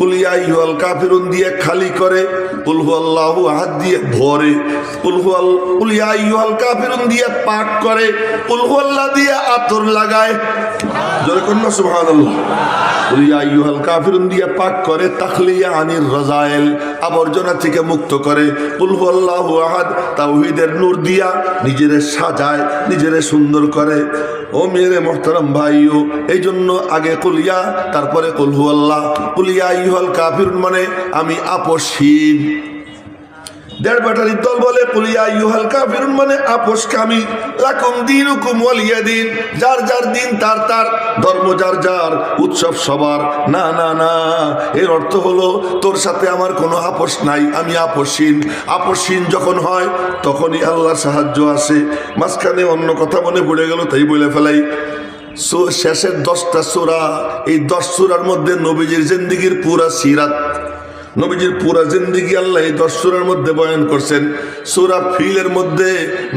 কুল ইয়া আইয়ুহাল কাফিরুন দিয়ে খালি করে, কুল হুয়াল্লাহু আহাদ দিয়ে ভরে, কুল ইয়া আইয়ুহাল কাফিরুন দিয়ে পাক করে, কুল হুয়াল্লাহ দিয়ে আতর লাগায়। জোরে কন্না সুবহানাল্লাহ। কুল ইয়া আইয়ুহাল কাফিরুন দিয়ে পাক করে, তাখলিয়া আনির রাযাইল, আবর্জনা থেকে মুক্ত করে। কুল হুয়াল্লাহু আহাদ তাওহীদের নূর দিয়া নিজেরে সাজায়, নিজেরে সুন্দর করে। ও মেরে মুহতারাম ভাইও, এই জন্য আগে কুল ইয়া, তারপরে কুল হুয়াল্লাহ। কুল ইয়া আইয়ুহাল কাফিরুন মানে আমি আপসহীন। দেড় ব্যাটারির দল বলে কুল ইয়া আইয়ুহাল কাফিরুন মানে আপোষকামী। লাকুম দীনুকুম ওয়ালিয়া দিন, যার যার দিন তার তার, ধর্ম যার যার, উৎসব সবার। না না না, এর অর্থ হলো তোর সাথে আমার কোনো আপোষ নাই, আমি আপসহীন। আপসহীন যখন হয় তখনই আল্লাহর সাহায্য আসে। মাঝখানে অন্য কথা মনে পড়ে গেল, তাই বলে ফেলাই। শেষের 10টা সূরা, এই 10 সূরার মধ্যে নবীজির জিন্দেগির পুরা সিরাত, নবীজির পুরা জিন্দেগি আল্লাহ এই 10 সূরার মধ্যে বয়ান করছেন। সূরা ফিলের মধ্যে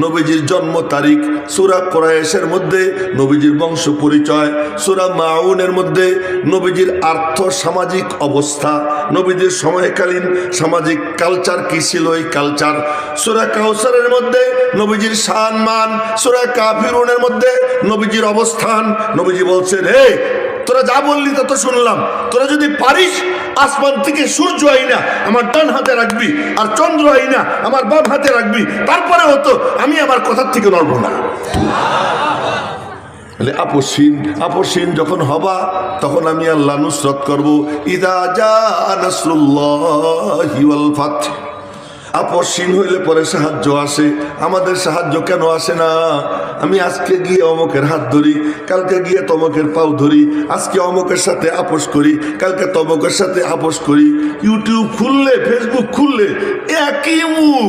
নবীজির জন্ম তারিখ, সূরা কুরাইশের মধ্যে নবীজির বংশ পরিচয়, সূরা মাউনের মধ্যে নবীজির আর্থ সামাজিক অবস্থা, নবীজির সময়কালীন সামাজিক কালচার কি ছিল, এই কালচার। সূরা কাউসারের মধ্যে নবীজির শান মান, সূরা কাফিরুনের মধ্যে নবীজির অবস্থান। নবীজি বলছেন, হে তোরা যা বললি তা তো শুনলাম, তোরা যদি পারিস আসমান থেকে সূর্য আইনা আমার ডান হাতে রাখবি, আর চন্দ্র আইনা আমার বাম হাতে রাখবি, তারপরে হতো আমি আমার কথার থেকে নড়ব না। আপসহীন যখন হবা তখন আমি আল্লাহ নুসরত করব। ইযা জা নাসরুল্লাহি ওয়াল ফাত। আপসহীন হইলে পরে সাহায্য আসে। আমাদের সাহায্য কেন আসে না? আমি আজকে গিয়ে অমুকের হাত ধরি, কালকে গিয়ে তমকের পাও ধরি, আজকে অমুকের সাথে আপোষ করি, কালকে তমকের সাথে আপোষ করি। ইউটিউব খুললে, ফেসবুক খুললে একই মুখ,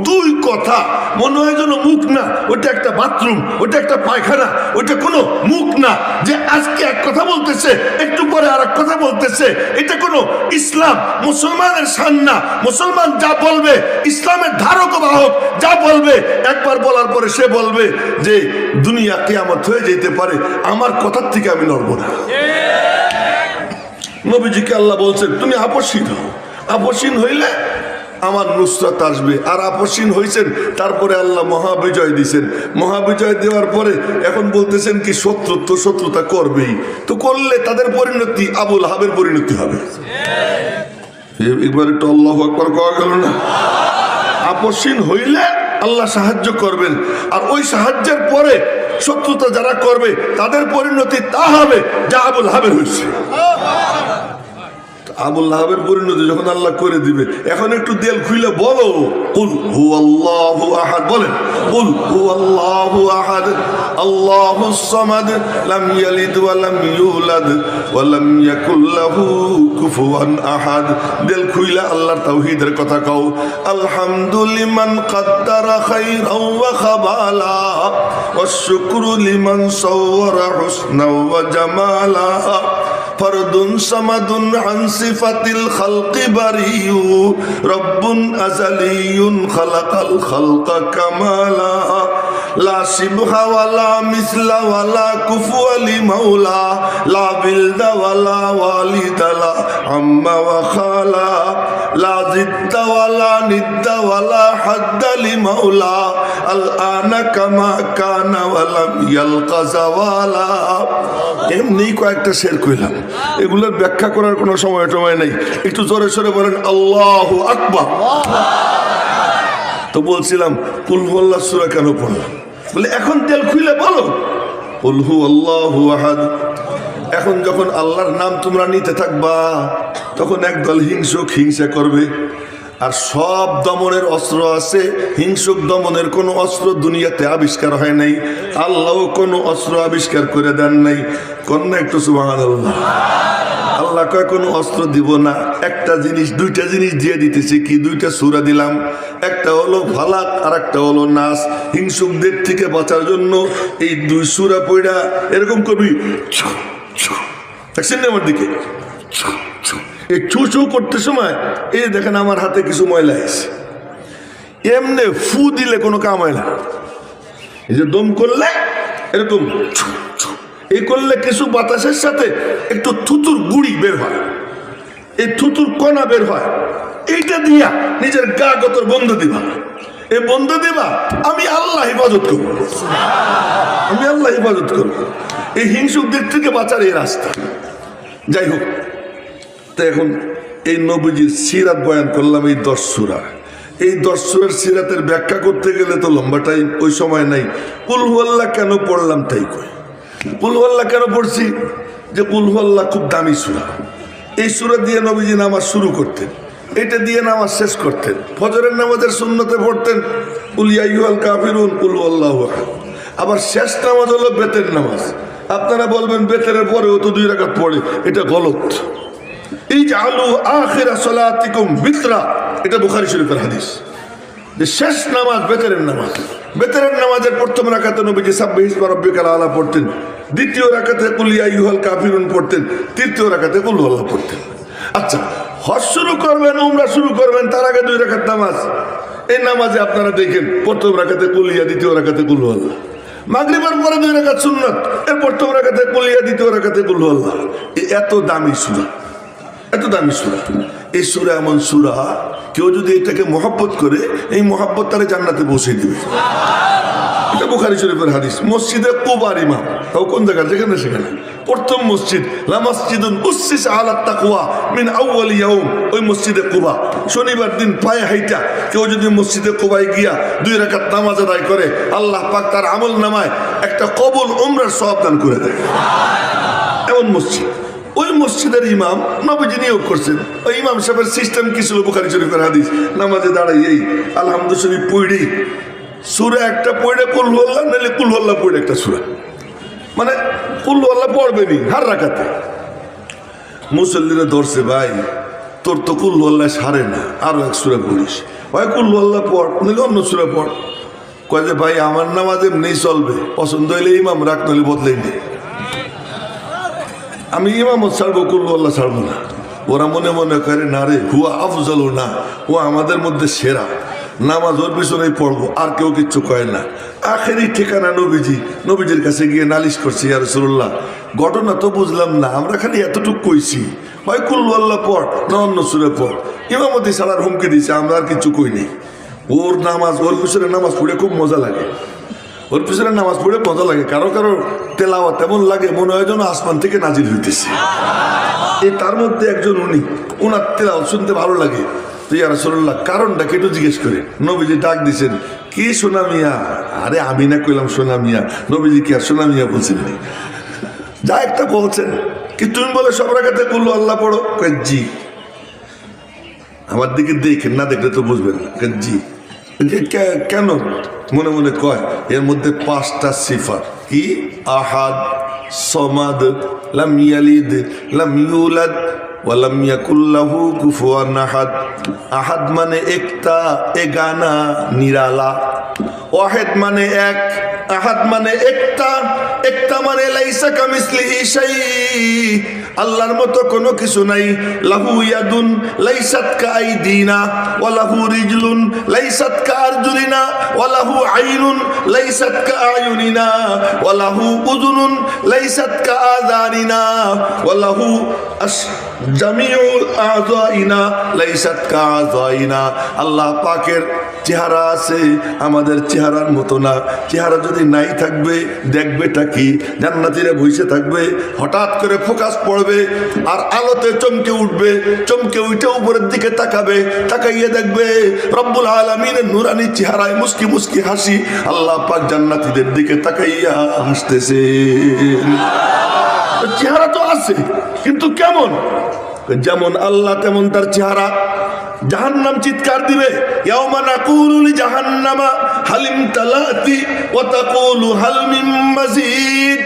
দুই কথা, মনে হয় যেন মুখ না, ওটা একটা বাথরুম, ওটা একটা পায়খানা, ওটা কোনো মুখ না। যে আজকে এক কথা বলতেছে, একটু পরে আর এক কথা বলতেছে। এটা কোনো ইসলাম মুসলমানের শান না। মুসলমান যা বলবে, ইসলামের ধারক ও বাহক যা বলবে, একবার বলার পরে সে বলবে যে দুনিয়া কিয়ামত হয়ে যেতে পারে, আমার কথার থেকে আমি নড়ব না। নবীজিকে আল্লাহ বলছেন তুমি আপসহীন হও, আপসহীন হইলে আমার নুসরাত আসবে। আর আপসহীন হয়েছেন, তারপরে আল্লাহ মহাবিজয় দিয়েছেন। মহাবিজয় দেওয়ার পরে এখন বলতেছেন কি শত্রুতা করবেই, তো করলে তাদের পরিণতি আবুল হাবের পরিণতি হবে। একবার একটু আল্লাহু আকবার কওয়া গেল না? আপসহীন হইলে আল্লাহ সাহায্য করবেন, আর ওই সাহায্যের পরে শত্রুতা যারা করবে তাদের পরিণতি তা হবে যা আবুল হাবের হয়েছে। আবুল হাবের পরিণতি যখন আল্লাহ করে দিবে, এখন একটু দেল খুলে বলো কুল হুয়াল্লাহু আহাদ, বলেন কুল হুয়াল্লাহু আহাদ আল্লাহুস সামাদ লাম ইয়ালিদ ওয়া লাম ইউলাদ ওয়া লাম ইয়াকুল লাহু কুফুয়ান আহাদ। দেল খুইলা আল্লাহর তাওহীদের কথা কও। আলহামদুলিমান কাদ্দারা খাইরাও ওয়া খাবালা ওয়াশ শুকরু লিমান সাওয়ারা হুসনা ওয়া জামালা ফরদুন সামাদুন আন সিফাতিল খালকি বারিউ রব্বুন আযালিয়ুন খালাকাল খালকা কামালা লা শিবহা ওয়ালা মিসলা ওয়ালা কুফুয়া লি মাওলা লা বিলদা ওয়ালা ওয়ালিদালা আম্মা ওয়া খালা লা জিদ্দা ওয়ালা নিদ্দা ওয়ালা হাদ্দা লি মাওলা আল আনা কামা কানা ওয়ালা ইয়ালকা জাওয়ালা। এমনি কয়েকটা শের কইলাম, এগুলোর ব্যাখ্যা করার কোনো সময় নেই। একটু জোরে সোরে বলেন আল্লাহু আকবার। তো বলছিলাম কুল হুয়াল্লাহ সূরা কেন পড়লাম, বলে এখন তেল খুলে বলো কুল হুয়াল্লাহু আহাদ। এখন যখন আল্লাহর নাম তোমরা নিতে থাকবা, তখন একদল হিংসুক হিংসা করবে। আর সব দমনের অস্ত্র আছে, হিংসুক দমনের কোনো অস্ত্র দুনিয়াতে আবিষ্কার হয় নাই, আল্লাহ কোনো অস্ত্র আবিষ্কার করে দেন নাই। কন্যা একটু সুবহানাল্লাহ। আল্লাহ কয় কোনো অস্ত্র দিব না, একটা জিনিস, দুইটা জিনিস দিয়ে দিতেছি। কি দুইটা সূরা দিলাম, একটা হলো ফালাক আর একটা হলো নাস। হিংসুকদের থেকে বাঁচার জন্য এই দুই সূরা পড়া এরকম করবি, দেখছেন আমার দিকে এই ছু ছু করতে সময় এই দেখেন আমার হাতে কিছু ময়লা আছে, এমনি ফু দিলে কোনো কাম হয় না। এই যে দম করলে এরকম এই করলে কিছু বাতাসের সাথে একটু থুতুর গুড়ি বের হয়, এই থুতুর কণা বের হয়, এইটা দিয়া নিজের গা গতর বন্ধ দিবা। এই বন্ধ দিবা, আমি আল্লাহ হেফাজত করবো, আমি আল্লাহ হেফাজত করবো। এই হিংসুক দিক থেকে বাঁচার এই রাস্তা। যাই হোক, তো এখন এই নবীজির সিরাত বয়ান করলাম এই 10 সূরা। এই 10 সূরার সিরাতের ব্যাখ্যা করতে গেলে তো লম্বা টাইম, ওই সময় নাই। কুল হুয়াল্লাহ কেন পড়লাম তাই কই। কুল হুয়াল্লাহ কেন পড়ছি? যে কুল হুয়াল্লাহ খুব দামি সূরা। এই সূরা দিয়ে নবীজি নামাজ শুরু করতেন, এটা দিয়ে নামাজ শেষ করতেন। ফজরের নামাজের সুন্নতে পড়তেন কুল ইয়া আইয়ুহাল কাফিরুন কুল হুয়াল্লাহু আহাদ। আবার শেষ নামাজ হলো বেতের নামাজ। আপনারা বলবেন বেতের পরেও তো 2 রাকাত পড়ে, এটা গলত। ইজআলু আখিরা সালাতিকুম বিতরা, এটা বুখারী শরীফের হাদিস। যে শেষ নামাজ বেতের নামাজ। বেতের নামাজের প্রথম রাকাতে নবীজি সাব্বিহ ইসমা রাব্বিকাল আলা পড়তেন, দ্বিতীয় রাকাতে কুল ইয়া আইয়ুহাল কাফিরুন পড়তেন, তৃতীয় রাকাতে কুল হুয়াল্লাহ পড়তেন। আচ্ছা, হজ শুরু করবেন, উমরা শুরু করবেন, তার আগে 2 রাকাত নামাজ। এই নামাজে আপনারা দেখেন প্রথম রাকাতে কুল ইয়া, দ্বিতীয় রাকাতে কুল হুয়াল্লাহ। মাগরিবের পরে 2 রাকাত সুন্নাত, এর প্রথম রাকাতে কুল ইয়া, দ্বিতীয় রাকাতে কুল হুয়াল্লাহ। এত দামি সূরা, এত দামি সূরা। এই সূরা এমন সূরা, কেউ যদি এটাকে মহব্বত করে, এই মহব্বত তারে জান্নাতে পৌঁছে দিবে। এটা বুখারী শরীফের হাদিস। মসজিদে কুবার ইমাম, তাও কোন জায়গা? যেখানে সেখানে। প্রথম মসজিদ লা মসজিদুন উসসিসা আলা তাকওয়া মিন আউয়াল ইয়াউম, ওই মসজিদে কুবা। শনিবার দিন পায়ে হাইটা কেউ যদি মসজিদে কুবায় গিয়া 2 রাকাত নামাজ আদায় করে, আল্লাহ পাক তার আমল নামায় একটা কবুল উমরার সওয়াব দান করে দেয়। এমন মসজিদ। ওই মসজিদের ইমাম নবীজি নিয়োগ করছেন। ওই ইমাম সাহেবের সিস্টেম কি ছিল? বুখারী শরীফের হাদিস। নামাজে দাঁড়াই এই আলহামদুলিল্লাহ শরীফ পড়ি, সূরা একটা পড়ে কুল হুয়াল্লাহ, নাহলে কুল হুয়াল্লাহ পড়ে একটা সূরা, মানে কুল হুয়াল্লাহ পড়বেনি হার রাকাতে। মুসল্লিরা ধরছে, ভাই তোর তো কুল হুয়াল্লাহ সারে না, আরো এক সূরা পড়িস। ভাই কুল হুয়াল্লাহ পড়, নাহলে অন্য সূরা পড়। কয় যে ভাই আমার নামাজ এমনি চলবে, পছন্দ হইলে ইমাম রাখ, নাহলে বদলাই নেই। আমি ইমামত ছাড়বো, কুল হুয়াল্লাহ ছাড়বো না। ওরা মনে মনে করে না রে হুয়া আফজালু, না ও আমাদের মধ্যে সেরা, নামাজ ওর পিছনেই পড়বো, আর কেউ কিচ্ছু কয় না। আখেরি ঠিকানা নবীজি। নবীজির কাছে গিয়ে নালিশ করছি, ইয়া রাসূলুল্লাহ ঘটনা তো বুঝলাম না, আমরা খালি এতটুকু কইছি, ভাই কুল হুয়াল্লাহ পড় না অন্য সূরা পড়। ইমামতি ছাড়ার হুমকি দিছে, আমরা আর কিছু কই নেই। ওর নামাজ, ওর পিছনে নামাজ পড়ে খুব মজা লাগে, ওর পিছনে নামাজ পড়ে মজা লাগে। কারো কারো তেলাওয়াত এমন লাগে মনে হয় যেন আসমান থেকে নাজিল হইতেছে। এই তার মধ্যে একজন উনি, ওনার তেলাওয়াত শুনতে ভালো লাগে। তো ইয়া রাসূলুল্লাহ কারণটা কেটে জিজ্ঞেস করে। নবীজি ডাক দিছেন, কি সোনা মিয়া? আরে আমি না কইলাম সোনা মিয়া, নবীজি কি আর সোনা মিয়া বলছেন? যা একটা বলছেন কি তুমি বলে সব রাকাতে কুল হুয়াল্লাহ পড়ো? জি। আমার দিকে দেখেন, না দেখলে তো বুঝবেন না। জি। কেন? মনে মনে কয় এর মধ্যে 5টা সিফাত। কি? আহাদ, সমাদ, লাম ইয়ালিদ, লাম ইউলাদ, ওয়ালাম ইয়াকুল লাহু কুফুয়ান আহাদ। আহাদ মানে একটা, এগানা, নিরালা। ওয়াহিদ মানে এক, আহাদ মানে একটা, একটা মানে লাইসা কামিসলিহি শাই, আল্লাহর মতো কোনো কিছু নাই। লাহু ইয়াদুন লাইসাত কাআইদিনা, ওয়া লাহু রিজলুন লাইসাত কাআরজুলিনা, ওয়া লাহু আইনুন লাইসাত কাআয়ুনিনা, ওয়া লাহু উযুনুন লাইসাত কাআযানিনা, ওয়া লাহু জামিউল আযাইনা লাইসাত কাআযাইনা। আল্লাহ পাকের চেহারা আছে, আমাদের চেহারার মতো না। চেহারা যদি নাই থাকবে দেখবেটা কি? জান্নাতীরা বসে থাকবে, হঠাৎ করে ফোকাস পড়বে আর আলোতে চমকে উঠবে, চমকে উঠে উপরের দিকে তাকাবে, তাকাইয়ে দেখবে রব্বুল আলামিনের নূরানি চেহারায় মুস্কি মুস্কি হাসি। আল্লাহ পাক জান্নাতীদের দিকে তাকাইয়া হাসতেছে। চেহারা তো আছে, কিন্তু কেমন? যেমন আল্লাহ তেমন তার চেহারা। জাহান্নাম চিৎকার দিবে, ইয়াউমা নাকুলু লিজাহান্নামা হালিম তালাতি ওয়া তাকুলু হাল মিন মাজিদ।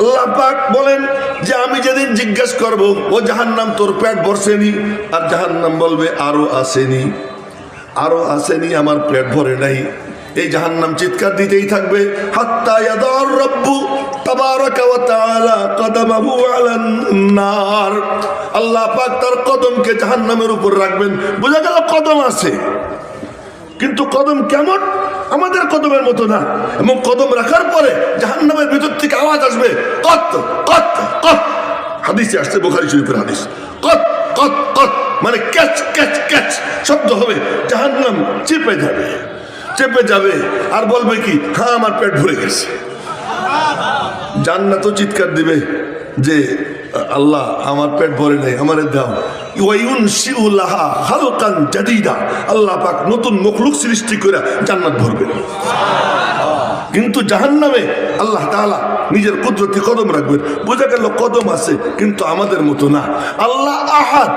আল্লাহ পাক বলেন যে আমি যেদিন জিজ্ঞেস করব, ও জাহান্নাম তোর পেট ভরছেনি? আর জাহান্নাম বলবে আরো আসেনি, আরো আসেনি, আমার পেট ভরে নাই। এই জাহান্নাম চিৎকার দিতেই থাকবে হাত্তা ইয়াদার রব্বু তাবারাকা ওয়া তাআলা কদমাহু আলান নার। আল্লাহ পাক তার কদমকে জাহান্নামের উপর রাখবেন। বোঝা গেল কদম আছে, কিন্তু কদম কেমন? আমাদের কদমের মতো না। এবং কদম রাখার পরে জাহান্নামের ভিতর থেকে আওয়াজ আসবে, কত কত কত। হাদিসে আসছে, বুখারী শরীফের হাদিস, কত কত কত মানে ক্যাচ ক্যাচ ক্যাচ শব্দ হবে, জাহান্নাম চেপে যাবে, চেপে যাবে আর বলবে কি, হ্যাঁ আমার পেট ভরে গেছে। জান্নাত চিৎকার দিবে যে আল্লাহ আমার পেট ভরে নেই, আমারে দাও। ওয়ায়ুনশিউলাহা খালকান জাদীদা, আল্লাহ পাক নতুন মখলুক সৃষ্টি করে জান্নাত ভরবে। কিন্তু জাহান্নামে আল্লাহ তাআলা নিজের কুদরতি কদম রাখবেন। বোঝা গেল কদম আছে, কিন্তু আমাদের মতো না। আল্লাহ আহাদ,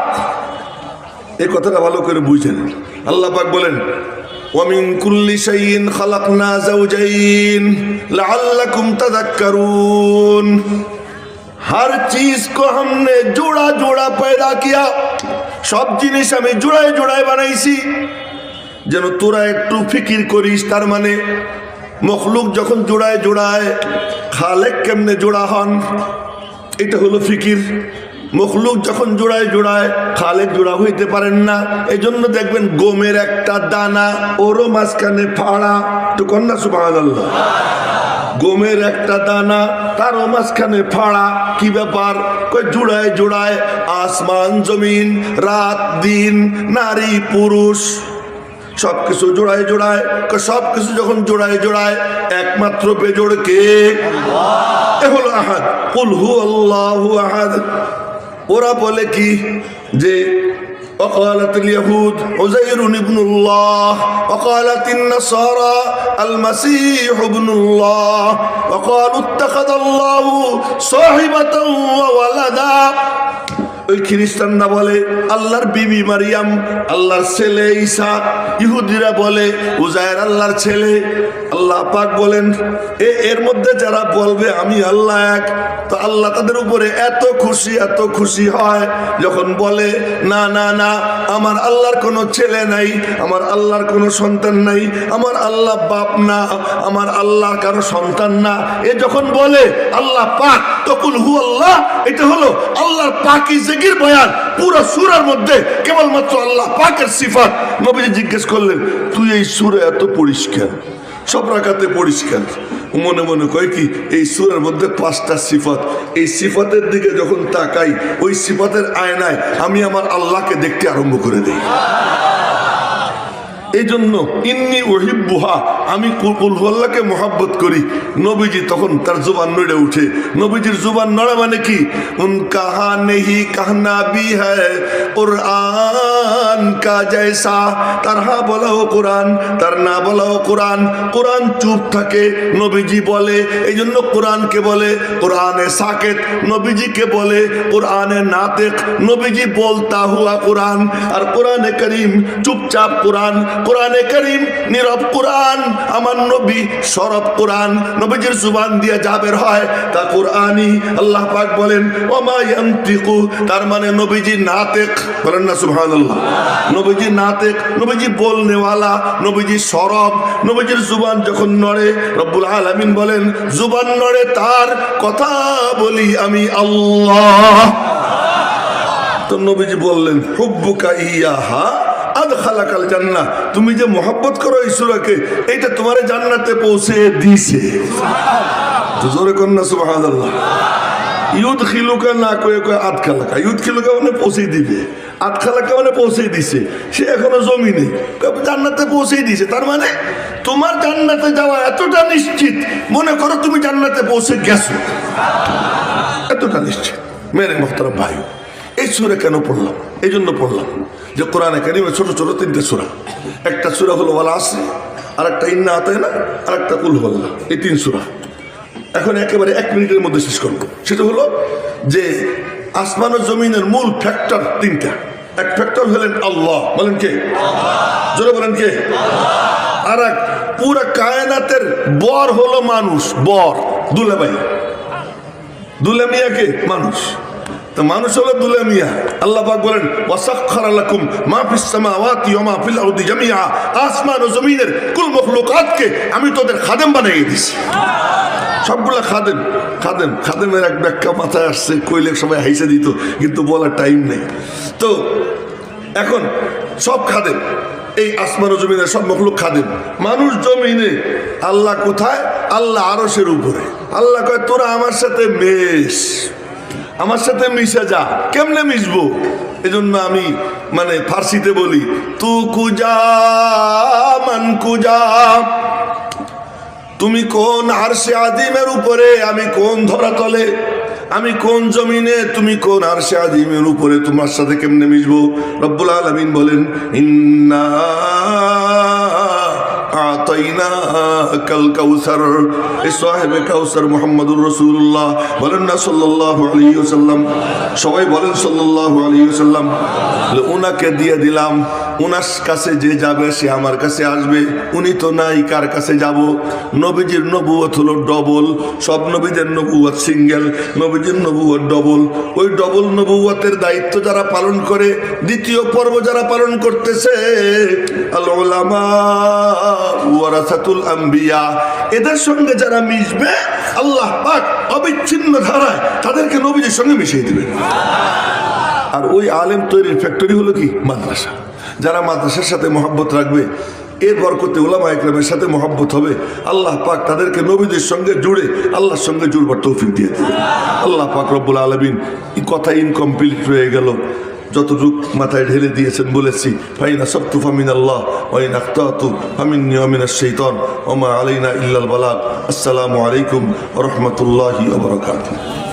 এই কথাটা ভালো করে বুঝেন। আল্লাহ পাক বলেন, وَمِن كُلِّ شَيْءٍ خَلَقْنَا زَوْجَيْنِ لَعَلَّكُمْ تَذَكَّرُونَ। हर चीज को हमने जोड़ा जोड़ा पैदा किया, सब जिनिस আমি জোড়ায় জোড়ায় বানাইছি যেন তোরা একটু ফিকির করিস। তার মানে মখলুক যখন জোড়ায় জোড়ায়, খালেক কেমনে জোড়া হন, এটা হলো ফিকির। মখলুক যখন জোড়ায় জোড়ায়, খালেক জোড়া হইতে পারেন না। এই জন্য দেখবেন গমের একটা দানা, ওরও মাঝখানে ফাড়া। তো কন্যা সুবহানাল্লাহ, গমের একটা দানা, তারও মাঝখানে ফাড়া। কি ব্যাপার? কই জোড়ায় জোড়ায় আসমান জমিন, রাত দিন, নারী পুরুষ, সবকিছু জোড়ায় জোড়ায়। সবকিছু যখন জোড়ায় জোড়ায়, একমাত্র বেজোড় কে? এ হলো আহাদ। কুল হু আল্লাহু আহাদ। ওরা বলে কি যে وقالت اليهود عزير ابن الله وقالت النصارى المسيح ابن الله وقالوا اتخذ الله صاحبة وولدا। ওই খ্রিস্টানরা বলে আল্লাহর বিবি মারিয়াম আল্লাহর ছেলে ঈসা, ইহুদিরা বলে উজায়ের আল্লাহর ছেলে। আল্লাহ পাক বলেন এর মধ্যে যারা বলবে আমি আল্লাহ এক, তো আল্লাহ তাদের উপরে এত খুশি হয় যখন বলে না না না, আমার আল্লাহর কোনো ছেলে নাই, আমার আল্লাহর কোনো সন্তান নাই, আমার আল্লাহ বাপ না, আমার আল্লাহর কারো সন্তান না। এ যখন বলে আল্লাহ পাক, তকুল হু আল্লাহ, এটা হলো আল্লাহর পাকি জিকির বয়ান। পুরো সূরার মধ্যে কেবলমাত্র আল্লাহ পাকের সিফাত। নবীজি জিজ্ঞেস করলেন, তুই এই সূরা এত পরিষ্কার, সব রাকাতে পরিষ্কার, মনে মনে কয় কি এই সূরার মধ্যে 5টা সিফাত, এই সিফাতের দিকে যখন তাকাই, ওই সিফাতের আয়নায় আমি আমার আল্লাহকে দেখতে আরম্ভ করে দিই। এই জন্য ইন্নি উহিব্বুহা, আমি কুল আল্লাহকে মহব্বত করি। নবীজি তখন তার জুবান নড়ে উঠে। নবীজির জুবান নড়া মানে কি? উনকা নেহি কাহনা ভি হ্যায় কুরআন কা জৈসা। তার হা বলাও কোরআন, তার না বলাও কোরআন। কোরআন চুপ থাকে, নবীজি বলে। এই জন্য কোরআনকে বলে কোরআনে সাকেত, নবীজিকে বলে কোরআনে নাতিক। নবীজি বলতা হুয়া কোরআন, আর কোরআনে করিম চুপচাপ কোরআন। কোরআনে করিম নীরব কোরআন, আমার নবী সরব কোরআন। নবীজির জুবান দিয়ে যা বের হয় তা কোরআনই। আল্লাহ পাক বলেন ওমা ইয়ানতিকু, তার মানে নবীজি নাতিক। বলেন না সুবহানাল্লাহ। নবীজি নাতিক, নবীজি বলনেওয়ালা, নবীজি সরব। নবীজির জুবান যখন নড়ে, রব্বুল আলামিন বলেন জুবান নড়ে তার, কথা বলি আমি আল্লাহ। তো নবীজি বললেন হুব্বুকা ইয়াহা আদখালাকাল জান্নাহ, তুমি যে মহব্বত করো এই সূরাকে, এইটা তোমারে জান্নাতে পৌঁছে দিয়েছে। তো জোরে কোন না সুবহানাল্লাহ। ইউদখিলুকা না কয়ে কয়ে আদখালাকা, ইউদখিলুকা মানে পৌঁছে দিবে, আদখালাকা মানে পৌঁছে দিছে। সে এখনো জমিনে, জান্নাতে পৌঁছে দিয়েছে। তার মানে তোমার জান্নাতে যাওয়া এতটা নিশ্চিত, মনে করো তুমি জান্নাতে পৌঁছে গেছো, এতটা নিশ্চিত। মেরে মোহতারাম ভাই, এই সূরা কেন পড়লাম? এই জন্য পড়লাম যে কোরআনে কারিমে ছোট ছোট 3টে সূরা। একটা সূরা হলো ওয়াল আসর, আর একটা ইন্না আতাইনা, আর একটা কুল হুয়াল্লাহ। এই 3 সূরা এখন একেবারে 1 মিনিটের মধ্যে শেষ করবো। সেটা হলো যে আসমান ও জমিনের মূল ফ্যাক্টর 3টা। এক ফ্যাক্টর হলেন আল্লাহ, বলেন কে? জোরে বলেন কে? আর এক পুরা কায়নাতের বর হলো মানুষ, বর দুলাভাই, দুলামিয়াকে মানুষ। তো মানুষ হলো দুলামিয়া। আল্লাহ পাক বলেন ওয়াসাখখারা লাকুম মা ফিস সামাওয়াতি ওয়া মা ফিল আরদি জামিআ, আসমান ও জমিনের কুল মখলুকাতকে আমি তোদের খাদেম বানিয়ে দিয়েছি। সবগুলা খাদেম। খাদেমের এক ব্যাখ্যা মাথায় আসছে, কইলে সবাই হাইসে দিত, কিন্তু বলার টাইম নেই। তো এখন সব খাদেম, এই আসমান ও জমিনের সব মখলুক খাদেম। মানুষ জমিনে, আল্লাহ কোথায়? আল্লাহ আরশের উপরে। আল্লাহ কয় তোরা আমার সাথে মেশ, আমার সাথে মিশে যা। কেমনে মিশবো? এজন্য আমি মানে ফার্সিতে বলি তু কুজা মান কুজা, তুমি কোন আরশে আযীমের উপরে, আমি কোন ধরাতলে, আমি কোন জমিনে, তুমি কোন আরশে আযীমের উপরে, তোমার সাথে কেমনে মিশবো? রব্বুল আলামিন বলেন ইন্না আতাইনাকাল কাউসার, এই সাহেবে কাউসার মুহাম্মদুর রাসূলুল্লাহ বলেন না সাল্লাল্লাহু আলাইহি ওয়াসাল্লাম, সবাই বলেন সাল্লাল্লাহু আলাইহি ওয়াসাল্লাম। উনাকে দিয়ে দিলাম, উনার কাছে যে যাবে সে আমার কাছে আসবে, উনি তো নাই, কার কাছে যাব? নবীজির নবুয়ত হলো ডবল, সব নবীদের নবুয়ত সিঙ্গেল, নবীজির নবুয়ত ডবল। ওই ডবল নবুয়তের দায়িত্ব যারা পালন করে, দ্বিতীয় পর্ব যারা পালন করতেছে, আল উলামা ওয়ারাসাতুল আম্বিয়া, এদের সঙ্গে যারা মিশবে আল্লাহ পাক অবিচ্ছিন্ন ধারায় তাদেরকে নবীজির সঙ্গে মিশিয়ে দিবেন। আর ওই আলেম তৈরির ফ্যাক্টরি হলো কি? মাদ্রাসা। যারা মাদ্রাসার সাথে মহব্বত রাখবে, এর বরকতে উলামা ইকরামের সাথে মহব্বত হবে, আল্লাহ পাক তাদেরকে নবীদের সঙ্গে জুড়ে আল্লাহর সঙ্গে জুড়বার তৌফিক দিয়ে দেবে। আল্লাহ পাক রব্বুল আলামিন, এই কথা ইনকমপ্লিট রয়ে গেল, যতটুক মাথায় ঢেলে দিয়েছেন বলেছি। ফাইনা সাবতু ফামিনাল্লাহ ওয়া ইন আখতাতু ফামিন্নী ওয়া মিনাশ শাইতান ওয়া মা আলাইনা ইল্লাল বালাগ। আসসালামু আলাইকুম ওয়া রাহমাতুল্লাহি ওয়া বারাকাতুহু।